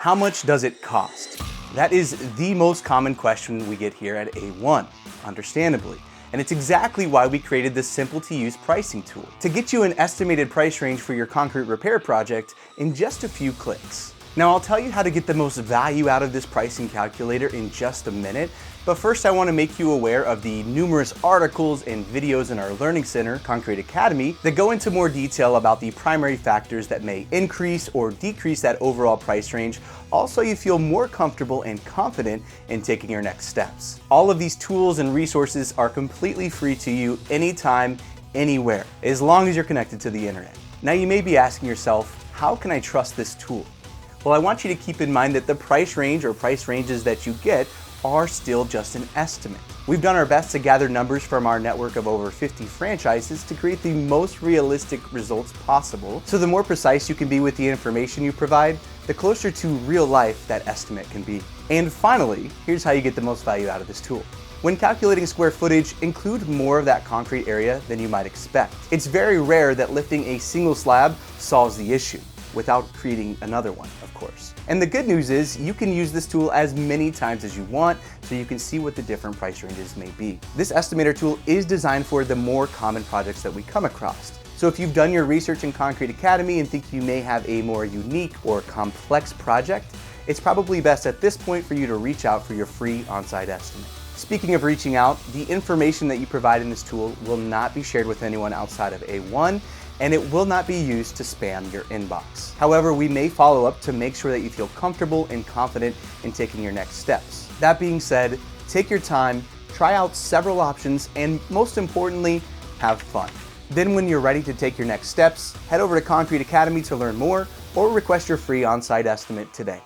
How much does it cost? That is the most common question we get here at A1, understandably. And it's exactly why we created this simple to use pricing tool to get you an estimated price range for your concrete repair project in just a few clicks. Now I'll tell you how to get the most value out of this pricing calculator in just a minute, but first I want to make you aware of the numerous articles and videos in our Learning Center, Concrete Academy, that go into more detail about the primary factors that may increase or decrease that overall price range, also you feel more comfortable and confident in taking your next steps. All of these tools and resources are completely free to you anytime, anywhere, as long as you're connected to the internet. Now you may be asking yourself, how can I trust this tool? Well, I want you to keep in mind that the price range or price ranges that you get are still just an estimate. We've done our best to gather numbers from our network of over 50 franchises to create the most realistic results possible. So the more precise you can be with the information you provide, the closer to real life that estimate can be. And finally, here's how you get the most value out of this tool. When calculating square footage, include more of that concrete area than you might expect. It's very rare that lifting a single slab solves the issue, without creating another one, of course. And the good news is you can use this tool as many times as you want so you can see what the different price ranges may be. This estimator tool is designed for the more common projects that we come across. So if you've done your research in Concrete Academy and think you may have a more unique or complex project, it's probably best at this point for you to reach out for your free on-site estimate. Speaking of reaching out, the information that you provide in this tool will not be shared with anyone outside of A1, and it will not be used to spam your inbox. However, we may follow up to make sure that you feel comfortable and confident in taking your next steps. That being said, take your time, try out several options, and most importantly, have fun. Then when you're ready to take your next steps, head over to Concrete Academy to learn more or request your free on-site estimate today.